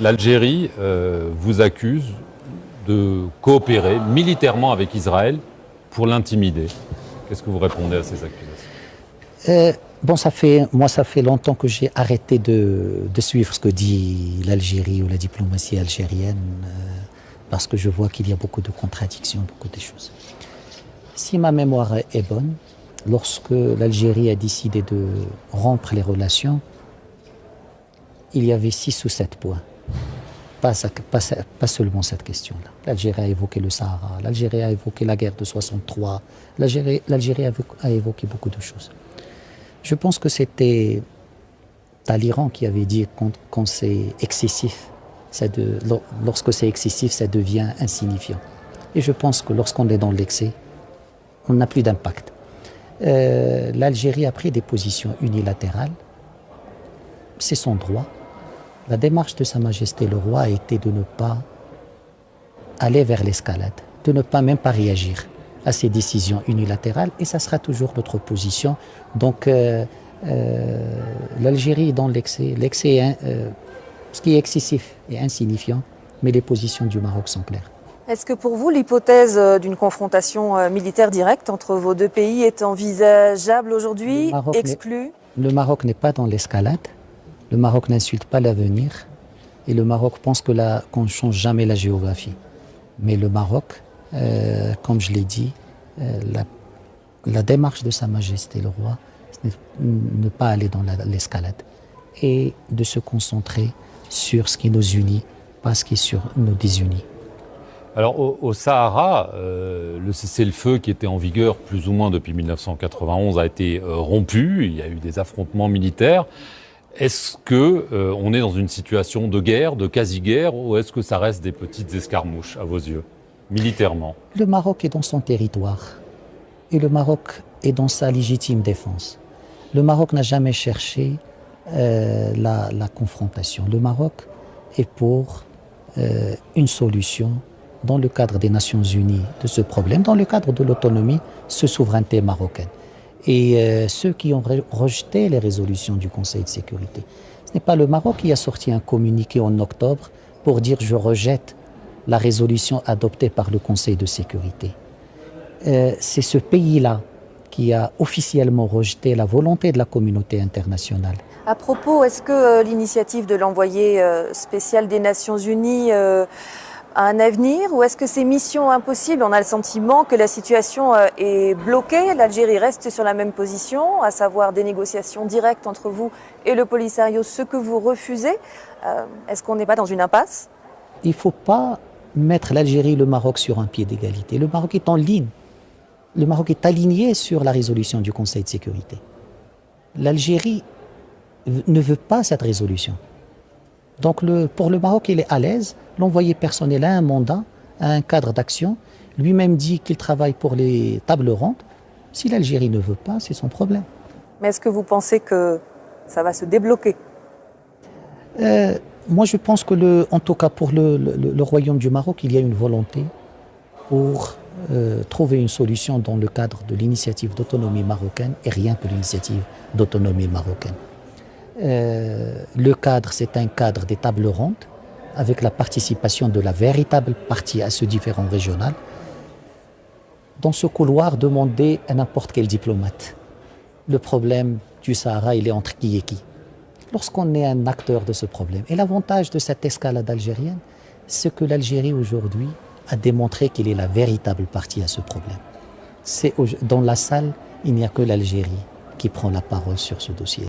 L'Algérie vous accuse de coopérer militairement avec Israël pour l'intimider. Qu'est-ce que vous répondez à ces accusations? Ça fait longtemps que j'ai arrêté de suivre ce que dit l'Algérie ou la diplomatie algérienne, parce que je vois qu'il y a beaucoup de contradictions, beaucoup de choses. Si ma mémoire est bonne, lorsque l'Algérie a décidé de rompre les relations, il y avait 6 ou 7 points. Pas seulement cette question-là. L'Algérie a évoqué le Sahara, l'Algérie a évoqué la guerre de 63, l'Algérie a évoqué beaucoup de choses. Je pense que c'était Talleyrand qui avait dit quand c'est excessif, lorsque c'est excessif, ça devient insignifiant. Et je pense que lorsqu'on est dans l'excès, on n'a plus d'impact. L'Algérie a pris des positions unilatérales, c'est son droit. La démarche de Sa Majesté le Roi a été de ne pas aller vers l'escalade, de ne pas même pas réagir à ces décisions unilatérales, et ça sera toujours notre position. Donc l'Algérie est dans l'excès. L'excès, ce qui est excessif et insignifiant, mais les positions du Maroc sont claires. Est-ce que pour vous, l'hypothèse d'une confrontation militaire directe entre vos deux pays est envisageable aujourd'hui, exclue? Le Maroc n'est pas dans l'escalade. Le Maroc n'insulte pas l'avenir et le Maroc pense qu'on ne change jamais la géographie. Mais le Maroc, comme je l'ai dit, la démarche de Sa Majesté le Roi, c'est ne pas aller dans l'escalade et de se concentrer sur ce qui nous unit, pas ce qui nous désunit. Alors au Sahara, le cessez-le-feu qui était en vigueur plus ou moins depuis 1991 a été rompu, il y a eu des affrontements militaires. Est-ce qu'on est dans une situation de guerre, de quasi-guerre, ou est-ce que ça reste des petites escarmouches à vos yeux, militairement? Le Maroc est dans son territoire et le Maroc est dans sa légitime défense. Le Maroc n'a jamais cherché la confrontation. Le Maroc est pour une solution dans le cadre des Nations Unies de ce problème, dans le cadre de l'autonomie, souveraineté marocaine. Et ceux qui ont rejeté les résolutions du Conseil de sécurité. Ce n'est pas le Maroc qui a sorti un communiqué en octobre pour dire « je rejette la résolution adoptée par le Conseil de sécurité ». C'est ce pays-là qui a officiellement rejeté la volonté de la communauté internationale. À propos, est-ce que l'initiative de l'envoyé spécial des Nations Unies a un avenir, ou est-ce que c'est mission impossible? On a le sentiment que la situation est bloquée, l'Algérie reste sur la même position, à savoir des négociations directes entre vous et le Polisario, ce que vous refusez. Est-ce qu'on n'est pas dans une impasse? Il ne faut pas mettre l'Algérie et le Maroc sur un pied d'égalité. Le Maroc est en ligne. Le Maroc est aligné sur la résolution du Conseil de sécurité. L'Algérie ne veut pas cette résolution. Donc pour le Maroc, il est à l'aise. L'envoyé personnel a un mandat, a un cadre d'action. Lui-même dit qu'il travaille pour les tables rondes. Si l'Algérie ne veut pas, c'est son problème. Mais est-ce que vous pensez que ça va se débloquer? Moi, je pense que, en tout cas pour le Royaume du Maroc, il y a une volonté pour trouver une solution dans le cadre de l'initiative d'autonomie marocaine et rien que l'initiative d'autonomie marocaine. Le cadre, c'est un cadre des tables rondes avec la participation de la véritable partie à ce différend régional. Dans ce couloir, demandez à n'importe quel diplomate. Le problème du Sahara, il est entre qui et qui. Lorsqu'on est un acteur de ce problème, et l'avantage de cette escalade algérienne, c'est que l'Algérie aujourd'hui a démontré qu'il est la véritable partie à ce problème. Dans la salle, il n'y a que l'Algérie qui prend la parole sur ce dossier.